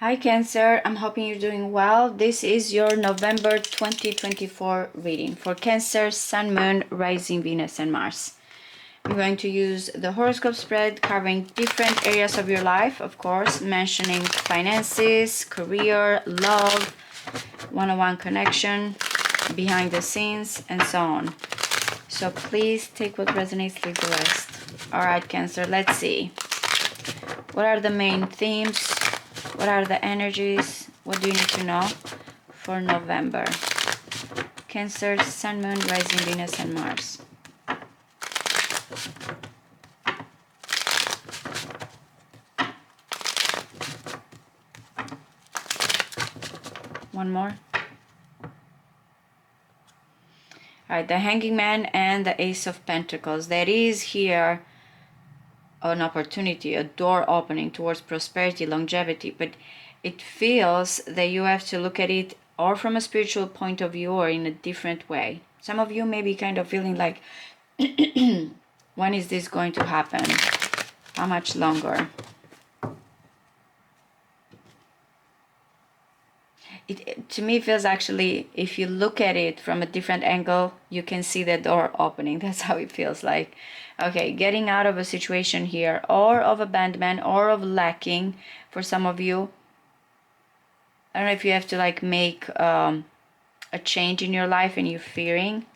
Hi Cancer, I'm hoping you're doing well. This is your November 2024 reading for Cancer, Sun, Moon, Rising, Venus and Mars. I'm going to use the horoscope spread covering different areas of your life, of course, mentioning finances, career, love, one-on-one connection, behind the scenes, and so on. So please take what resonates, leave the rest. Alright Cancer, let's see. What are the main themes? What are the energies? What do you need to know for November? Cancer, Sun, Moon, Rising, Venus, and Mars. One more. Alright, the Hanging Man and the Ace of Pentacles. There is here an opportunity, a door opening towards prosperity, longevity, but it feels that you have to look at it or from a spiritual point of view or in a different way. Some of you may be kind of feeling like, when is this going to happen? How much longer? It to me feels actually, if you look at it from a different angle, you can see the door opening. That's how it feels like. Okay, getting out of a situation here, or of abandonment, or of lacking for some of you. I don't know if you have to like make a change in your life and you're fearing.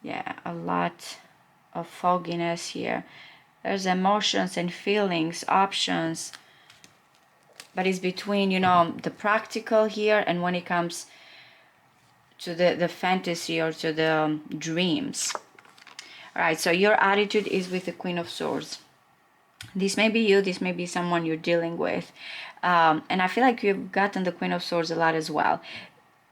Yeah, a lot of fogginess here. There's emotions and feelings, options, but it's between, you know, the practical here and when it comes to the fantasy or to the dreams. All right, so your attitude is with the Queen of Swords. This may be you, this may be someone you're dealing with. And I feel like you've gotten the Queen of Swords a lot as well.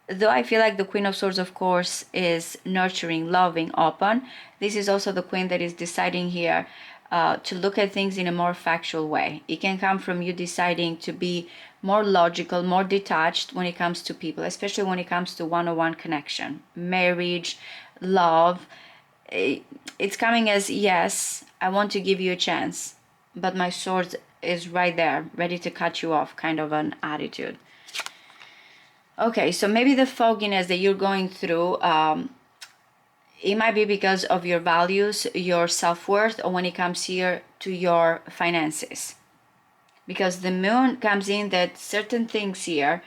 Though I feel like the Queen of Swords, of course, is nurturing, loving, open. This is also the Queen that is deciding here to look at things in a more factual way. It can come from you deciding to be more logical, more detached when it comes to people, especially when it comes to one-on-one connection, marriage, love. It's coming as, yes, I want to give you a chance, but my sword is right there, ready to cut you off, kind of an attitude. Okay, so maybe the fogginess that you're going through, it might be because of your values, your self-worth, or when it comes here to your finances. Because the moon comes in that certain things here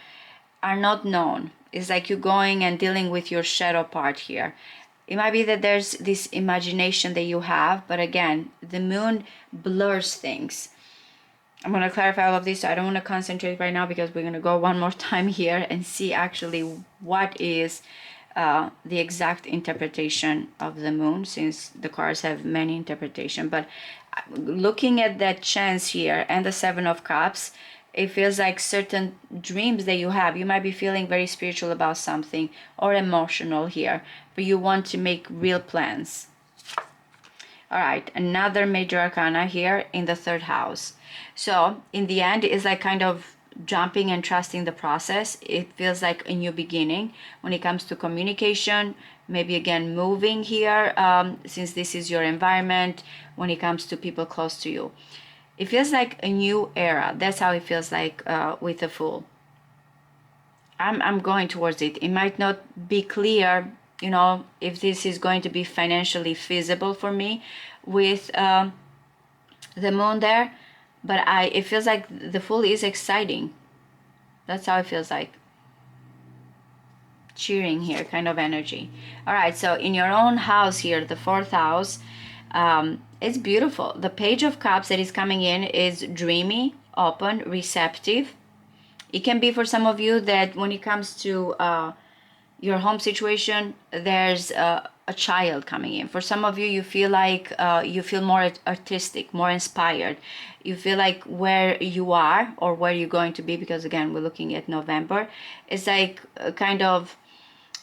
are not known. It's like you're going and dealing with your shadow part here. It might be that there's this imagination that you have, but again, the moon blurs things. I'm going to clarify all of this. So I don't want to concentrate right now because we're going to go one more time here and see actually what is the exact interpretation of the moon, since the cards have many interpretations. But looking at that chance here and the Seven of Cups, it feels like certain dreams that you have, you might be feeling very spiritual about something or emotional here, but you want to make real plans. All right, another major arcana here in the third house. So in the end, it's like kind of jumping and trusting the process. It feels like a new beginning when it comes to communication, maybe again moving here, since this is your environment, when it comes to people close to you. It feels like a new era. That's how it feels like with the Fool. I'm going towards it. It might not be clear, you know, if this is going to be financially feasible for me with the moon there, but it feels like the Fool is exciting. That's how it feels like. Cheering here, kind of energy. All right, so in your own house here, the fourth house, it's beautiful. The Page of Cups that is coming in is dreamy, open, receptive. It can be for some of you that when it comes to your home situation, there's a child coming in. For some of you, you feel like you feel more artistic, more inspired. You feel like where you are or where you're going to be, because again, we're looking at November. It's like kind of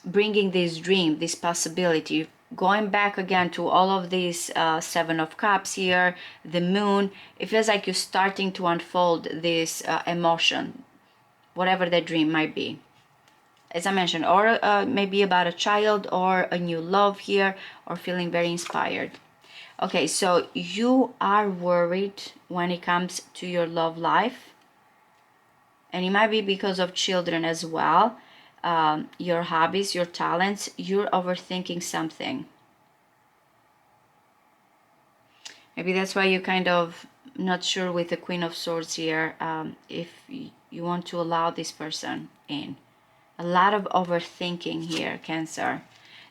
bringing this dream, this possibility, going back again to all of these Seven of Cups here, the moon. It feels like you're starting to unfold this emotion, whatever that dream might be. As I mentioned, or maybe about a child or a new love here, or feeling very inspired. Okay, so you are worried when it comes to your love life. And it might be because of children as well. Your hobbies, your talents, you're overthinking something. Maybe that's why you're kind of not sure with the Queen of Swords here, if you want to allow this person in. A lot of overthinking here, Cancer.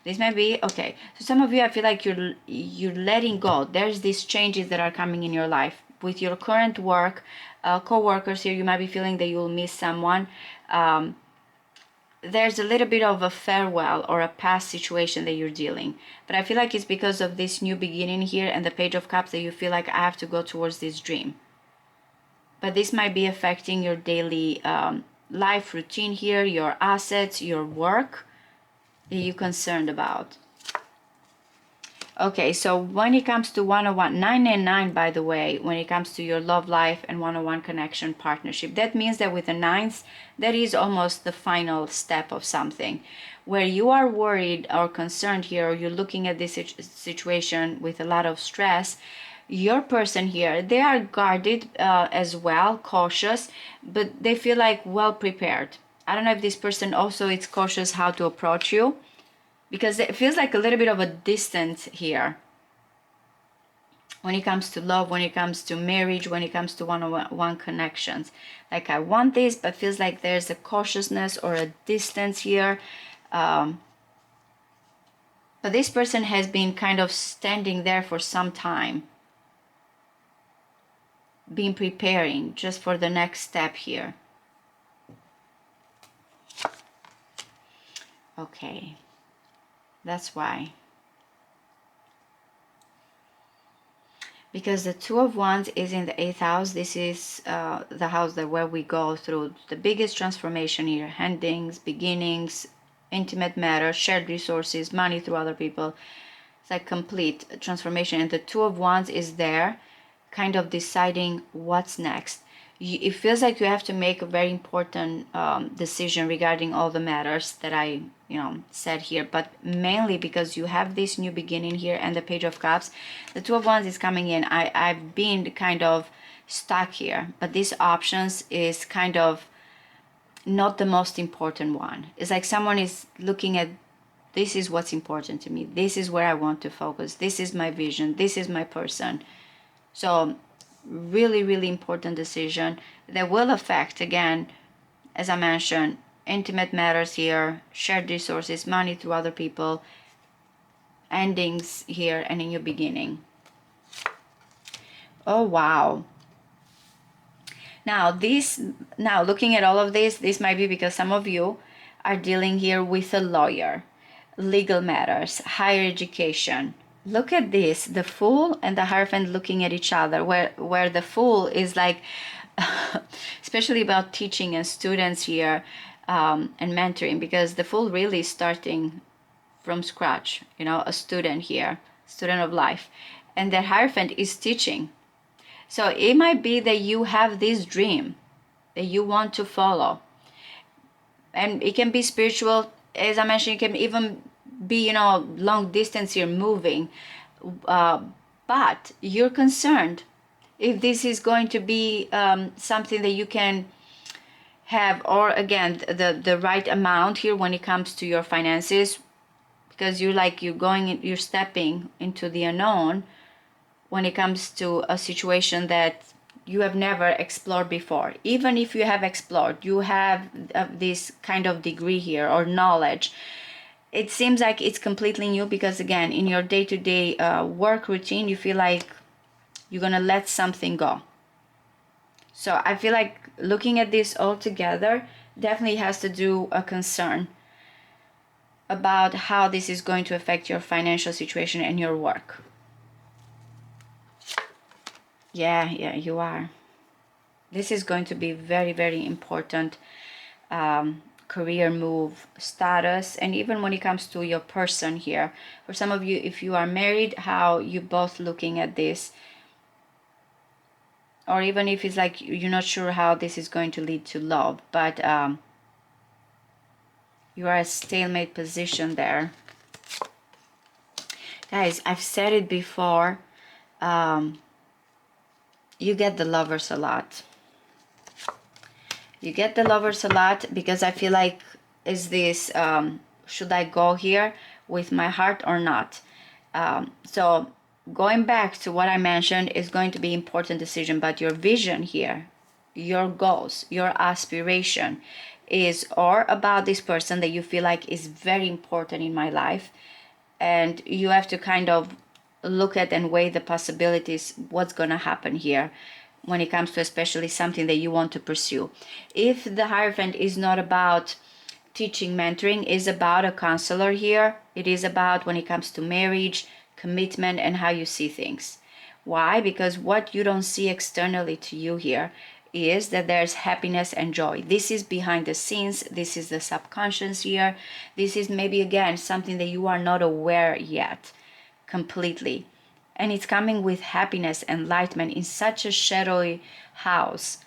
This might be, okay, so some of you, I feel like you're letting go. There's these changes that are coming in your life. With your current work, co-workers here, you might be feeling that you'll miss someone. There's a little bit of a farewell or a past situation that you're dealing. But I feel like it's because of this new beginning here and the Page of Cups that you feel like I have to go towards this dream. But this might be affecting your daily life routine here, your assets, your work that you're concerned about. Okay, so when it comes to 101, 9 and 9, by the way, when it comes to your love life and one-on-one connection partnership, that means that with the nines, that is almost the final step of something. Where you are worried or concerned here, or you're looking at this situation with a lot of stress, your person here, they are guarded as well, cautious, but they feel like well prepared. I don't know if this person also is cautious how to approach you, because it feels like a little bit of a distance here when it comes to love, when it comes to marriage, when it comes to one-on-one connections. Like, I want this, but feels like there's a cautiousness or a distance here. But this person has been kind of standing there for some time, been preparing just for the next step here. Okay, that's why. Because the Two of Wands is in the 8th house. This is the house that where we go through the biggest transformation here. Endings, beginnings, intimate matters, shared resources, money through other people. It's like complete transformation. And the Two of Wands is there kind of deciding what's next. It feels like you have to make a very important decision regarding all the matters that I said here, but mainly because you have this new beginning here and the Page of Cups. The Two of Wands is coming in. I've been kind of stuck here, but these options is kind of not the most important one. It's like someone is looking at, this is what's important to me, this is where I want to focus, this is my vision, this is my person. So really, really important decision that will affect, again, as I mentioned, intimate matters here, shared resources, money through other people, endings here, and a new beginning. Oh, wow. Now looking at all of this might be because some of you are dealing here with a lawyer, legal matters, higher education. Look at this, the Fool and the Hierophant looking at each other, where the Fool is like, especially about teaching and students here, and mentoring, because the Fool really is starting from scratch, a student here, student of life. And the Hierophant is teaching. So it might be that you have this dream that you want to follow. And it can be spiritual, as I mentioned, it can even be, long distance here, moving. But you're concerned if this is going to be something that you can have, or again, the right amount here when it comes to your finances, because you're stepping into the unknown when it comes to a situation that you have never explored before. Even if you have explored, you have this kind of degree here or knowledge. It seems like it's completely new because, again, in your day-to-day work routine, you feel like you're gonna let something go. So I feel like looking at this all together definitely has to do a concern about how this is going to affect your financial situation and your work. Yeah, you are. This is going to be very, very important career move, status, and even when it comes to your person here. For some of you, if you are married, how you both looking at this, or even if it's like you're not sure how this is going to lead to love, but you are a stalemate position there. Guys, I've said it before, you get the Lovers a lot. You get the Lovers a lot because I feel like, is this, should I go here with my heart or not? So going back to what I mentioned, is going to be important decision, but your vision here, your goals, your aspiration is or about this person that you feel like is very important in my life, and you have to kind of look at and weigh the possibilities, what's going to happen here when it comes to especially something that you want to pursue. If the Hierophant is not about teaching, mentoring, is about a counselor here, it is about when it comes to marriage, commitment, and how you see things. Why? Because what you don't see externally to you here is that there's happiness and joy. This is behind the scenes. This is the subconscious here. This is maybe again something that you are not aware yet completely. And it's coming with happiness, enlightenment in such a shadowy house.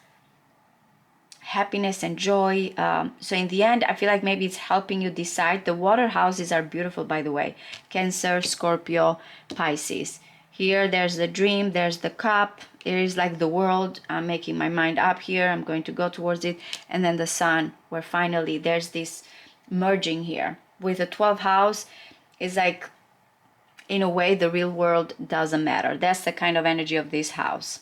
Happiness and joy. So in the end, I feel like maybe it's helping you decide. The water houses are beautiful, by the way. Cancer, Scorpio, Pisces. Here, there's the dream, there's the cup. It is like the world. I'm making my mind up here. I'm going to go towards it. And then the sun, where finally there's this merging here. With the 12th house, it's like, in a way, the real world doesn't matter. That's the kind of energy of this house.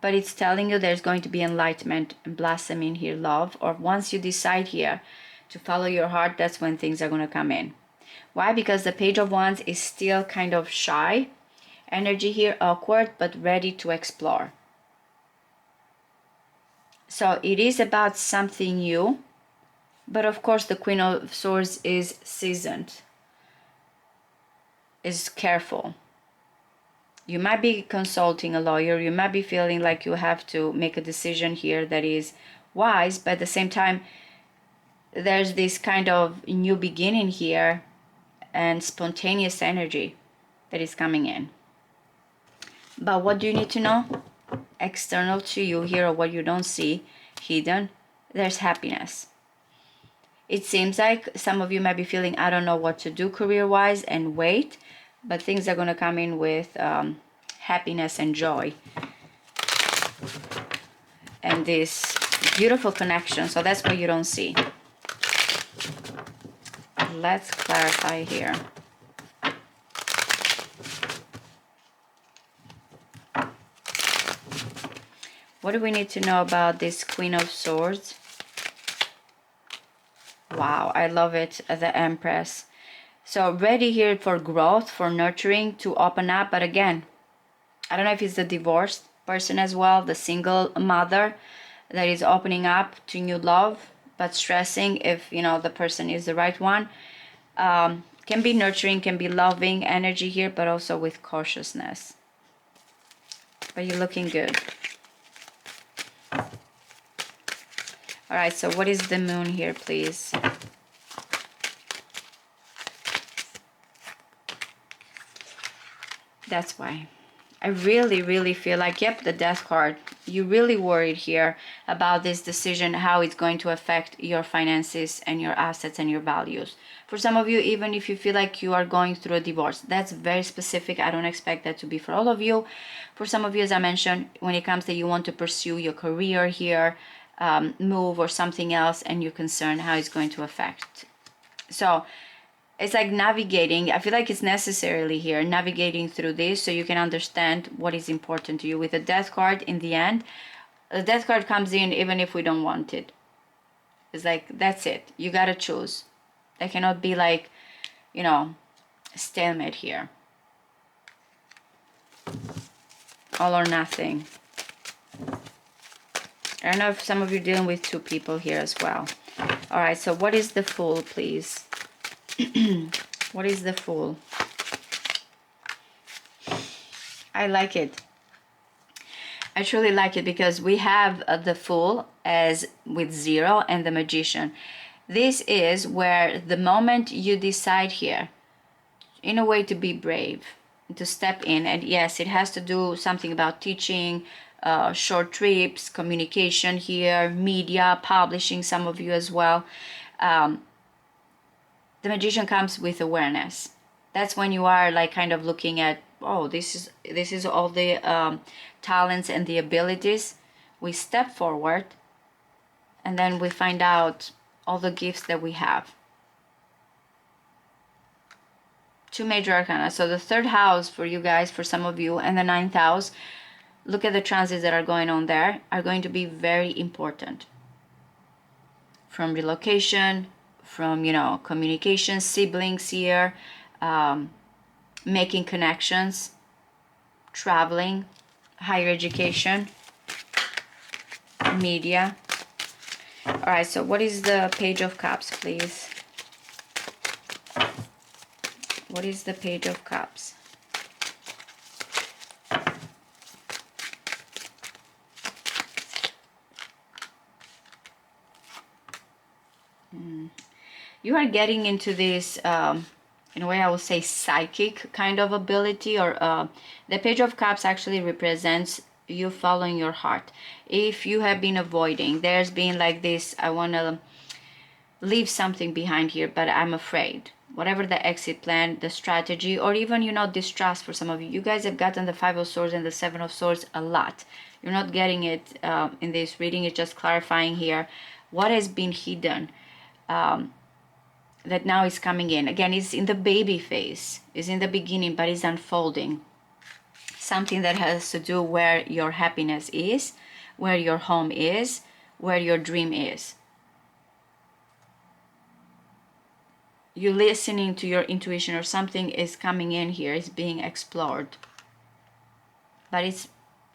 But it's telling you there's going to be enlightenment and blossoming here, love. Or once you decide here to follow your heart, that's when things are going to come in. Why? Because the Page of Wands is still kind of shy. Energy here, awkward, but ready to explore. So it is about something new. But of course, the Queen of Swords is seasoned, is careful. You might be consulting a lawyer. You might be feeling like you have to make a decision here that is wise, but at the same time, there's this kind of new beginning here and spontaneous energy that is coming in. But what do you need to know? External to you here, or what you don't see, hidden, there's happiness. It seems like some of you might be feeling, I don't know what to do career-wise, and wait, but things are going to come in with happiness and joy. And this beautiful connection. So that's what you don't see. Let's clarify here. What do we need to know about this Queen of Swords? Wow, I love it, the Empress. So ready here for growth, for nurturing, to open up. But again, I don't know if it's the divorced person as well, the single mother that is opening up to new love, but stressing if, you know, the person is the right one. Can be nurturing, can be loving energy here, but also with cautiousness. But you're looking good. All right, so what is the moon here, please? That's why. I really feel like, yep, the Death card. You're really worried here about this decision, how it's going to affect your finances and your assets and your values. For some of you, even if you feel like you are going through a divorce, that's very specific. I don't expect that to be for all of you. For some of you, as I mentioned, when it comes that you want to pursue your career here, move or something else, and you're concerned how it's going to affect. So it's like navigating. I feel like it's necessarily here, navigating through this so you can understand what is important to you. With the Death card, in the end, the Death card comes in even if we don't want it. It's like, that's it. You got to choose. There cannot be like, you know, stalemate here. All or nothing. I don't know if some of you are dealing with two people here as well. All right, so what is the Fool, please? What is the Fool? I like it. I truly like it because we have the Fool as with 0 and the Magician. This is where the moment you decide here, in a way, to be brave, to step in, and yes, it has to do something about teaching, short trips, communication here, media, publishing, some of you as well. The Magician comes with awareness. That's when you are like kind of looking at, oh, this is all the talents and the abilities. We step forward, And then we find out all the gifts that we have. Two major arcana. So the third house for you guys, for some of you, and the ninth house, look at the transits that are going on there, are going to be very important. From relocation, from, you know, communication, siblings here, making connections, traveling, higher education, media. All right, so what is the Page of Cups, please? What is the Page of Cups? You are getting into this, in a way I would say, psychic kind of ability, or the Page of Cups actually represents you following your heart. If you have been avoiding, there's been like this, I want to leave something behind here, but I'm afraid. Whatever the exit plan, the strategy, or even, you know, distrust for some of you. You guys have gotten the Five of Swords and the Seven of Swords a lot. You're not getting it in this reading. It's just clarifying here what has been hidden, that now is coming in. Again, it's in the baby phase. It's in the beginning, but it's unfolding. Something that has to do where your happiness is, where your home is, where your dream is. You're listening to your intuition, or something is coming in here, is being explored. But it's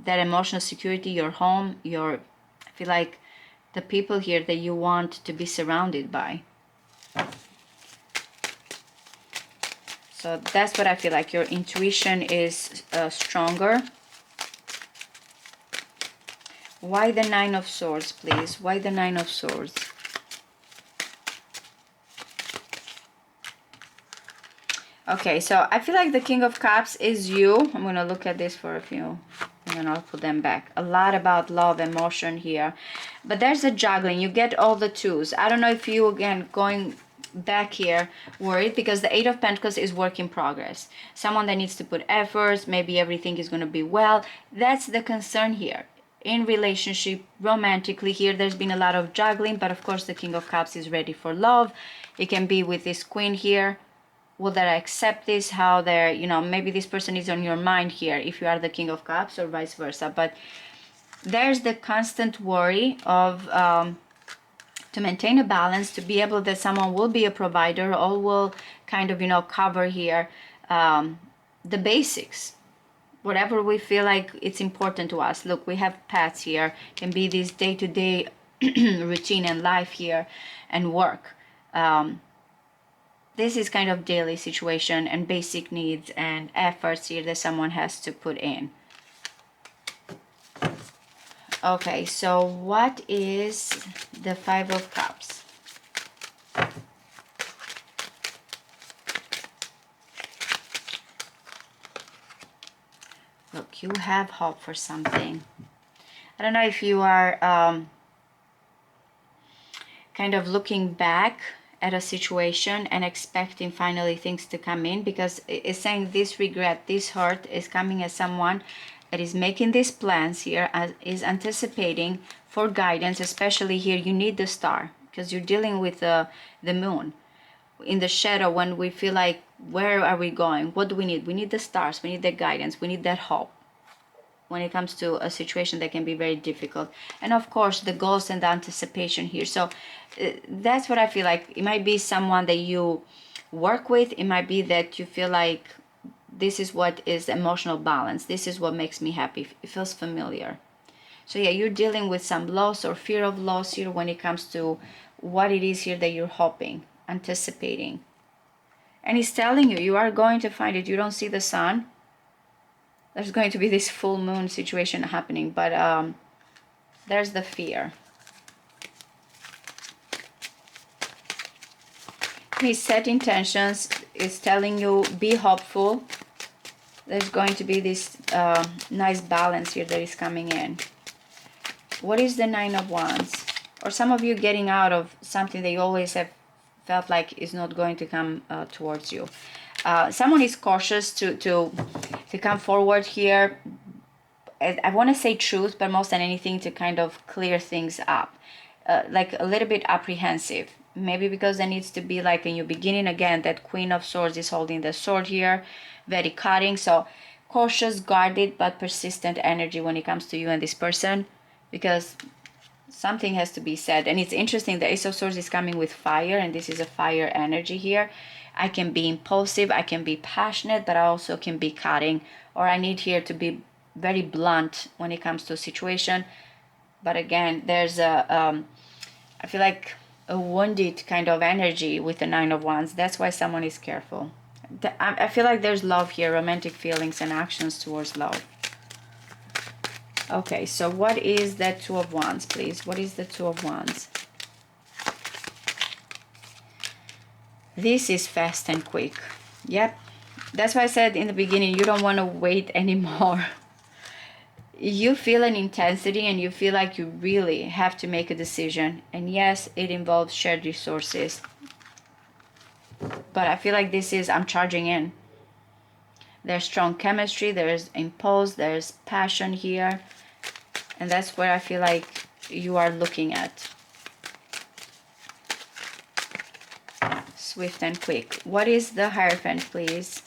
that emotional security, your home, I feel like the people here that you want to be surrounded by. So that's what I feel like. Your intuition is stronger. Why the Nine of Swords, please? Why the Nine of Swords? Okay, so I feel like the King of Cups is you. I'm going to look at this for a few, and then I'll put them back. A lot about love, emotion here. But there's a juggling. You get all the twos. I don't know if you, again, going back here, worried, because the Eight of Pentacles is work in progress. Someone that needs to put efforts. Maybe everything is going to be well. That's the concern here. In relationship, romantically here, there's been a lot of juggling. But of course, the King of Cups is ready for love. It can be with this Queen here. Will they accept this? How they're, you know, maybe this person is on your mind here if you are the King of Cups, or vice versa. But there's the constant worry of to maintain a balance, to be able that someone will be a provider, or will kind of, you know, cover here the basics, whatever we feel like it's important to us. Look, we have pets here, can be this day-to-day routine and life here, and work. This is kind of daily situation and basic needs and efforts here that someone has to put in. Okay, so what is the Five of Cups? Look, you have hope for something. I don't know if you are kind of looking back at a situation and expecting finally things to come in, because it's saying this regret, this hurt is coming as someone that is making these plans here, is anticipating for guidance. Especially here, you need the star, because you're dealing with the moon in the shadow. When we feel like, where are we going? What do we need? We need the stars. We need the guidance. We need that hope when it comes to a situation that can be very difficult. And of course, the goals and the anticipation here. So that's what I feel like. It might be someone that you work with. It might be that you feel like this is what is emotional balance. This is what makes me happy. It feels familiar. So yeah, you're dealing with some loss or fear of loss here when it comes to what it is here that you're hoping, anticipating. And he's telling you, you are going to find it. You don't see the sun. There's going to be this full moon situation happening, but there's the fear. He set intentions, is telling you, be hopeful. There's going to be this nice balance here that is coming in. What is the Nine of Wands? Or some of you getting out of something that you always have felt like is not going to come towards you. Someone is cautious to come forward here. I want to say truth, but most than anything to kind of clear things up. like a little bit apprehensive. Maybe because there needs to be like a new beginning again. That Queen of Swords is holding the sword here, very cutting. So cautious, guarded, but persistent energy when it comes to you and this person, because something has to be said. And it's interesting, the Ace of Swords is coming with fire, and this is a fire energy here. I can be impulsive, I can be passionate, but I also can be cutting, or I need here to be very blunt when it comes to a situation. But again, there's I feel like a wounded kind of energy with the Nine of Wands. That's why someone is careful. I feel like there's love here, romantic feelings and actions towards love. Okay, so what is that Two of Wands, please? What is the Two of Wands? This is fast and quick. Yep. That's why I said in the beginning, you don't want to wait anymore. You feel an intensity and you feel like you really have to make a decision. And yes, it involves shared resources. But I feel like this is, I'm charging in. There's strong chemistry, there's impulse, there's passion here. And that's where I feel like you are looking at. Swift and quick. What is the Hierophant, please?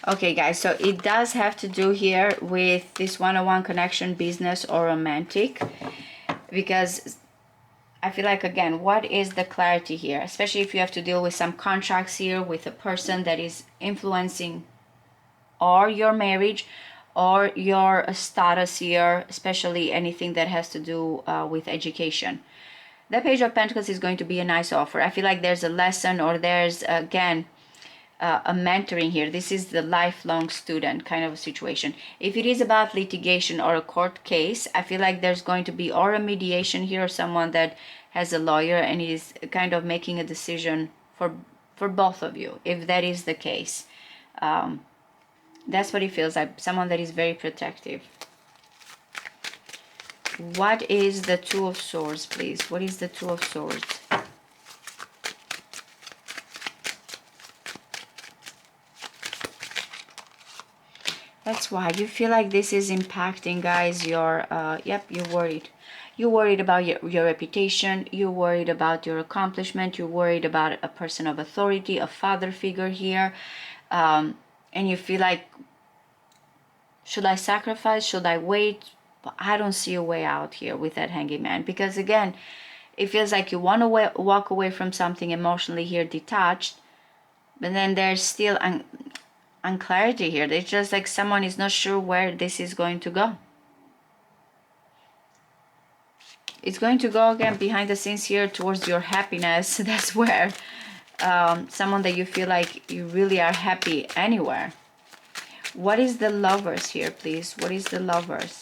Okay, guys, so it does have to do here with this one-on-one connection, business or romantic. Because I feel like, again, what is the clarity here? Especially if you have to deal with some contracts here with a person that is influencing or your marriage or your status here, especially anything that has to do with education. The Page of Pentacles is going to be a nice offer. I feel like there's a lesson, or there's, again, a mentoring here. This is the lifelong student kind of a situation. If it is about litigation or a court case, I feel like there's going to be or a mediation here, or someone that has a lawyer and is kind of making a decision for both of you, if that is the case. That's what it feels like, someone that is very protective. What is the Two of Swords, please? What is the Two of Swords? That's why you feel like this is impacting, guys, your, yep, you're worried. You're worried about your reputation. You're worried about your accomplishment. You're worried about a person of authority, a father figure here. And you feel like, should I sacrifice? Should I wait? But I don't see a way out here with that Hanging Man. Because again, it feels like you want to walk away from something emotionally here, detached. But then there's still unclarity here. It's just like someone is not sure where this is going to go. It's going to go, again, behind the scenes here towards your happiness. That's where someone that you feel like you really are happy anywhere. What is the Lovers here, please? What is the Lovers?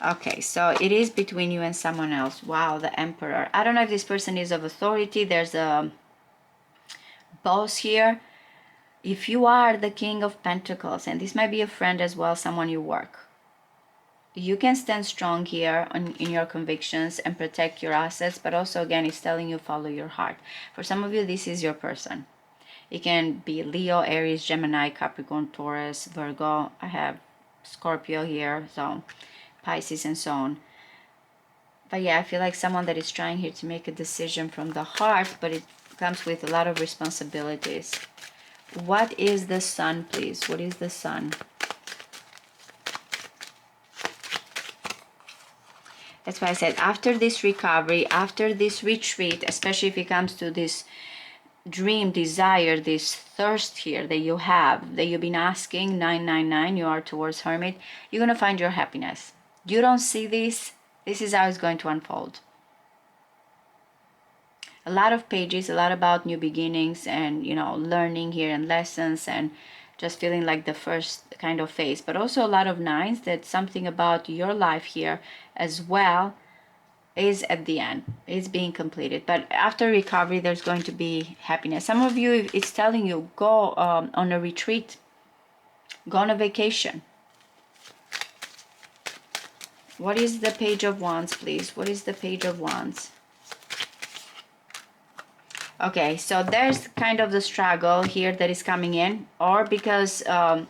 Okay, so it is between you and someone else. Wow, the Emperor. I don't know if this person is of authority. There's a boss here. If you are the King of Pentacles, and this might be a friend as well, someone you work, you can stand strong here in your convictions and protect your assets, but also, again, it's telling you follow your heart. For some of you, this is your person. It can be Leo, Aries, Gemini, Capricorn, Taurus, Virgo. I have Scorpio here, so Pisces and so on. But yeah, I feel like someone that is trying here to make a decision from the heart, but it comes with a lot of responsibilities. What is the Sun, please? What is the Sun? That's why I said, after this recovery, after this retreat, especially if it comes to this dream, desire, this thirst here that you have, that you've been asking, 999, you are towards Hermit, you're going to find your happiness. You don't see this. This is how it's going to unfold. A lot of pages, a lot about new beginnings and, you know, learning here and lessons and just feeling like the first kind of phase. But also a lot of nines, that something about your life here as well is at the end. It's being completed. But after recovery, there's going to be happiness. Some of you, it's telling you, go on a retreat. Go on a vacation. What is the Page of Wands, please? What is the Page of Wands? Okay, so there's kind of the struggle here that is coming in, or because of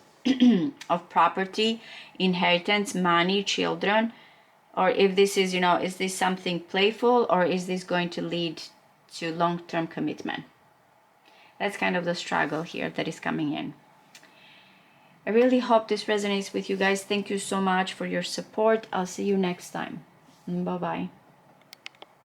property, inheritance, money, children, or if this is, is this something playful, or is this going to lead to long-term commitment? That's kind of the struggle here that is coming in. I really hope this resonates with you guys. Thank you so much for your support. I'll see you next time. Bye-bye.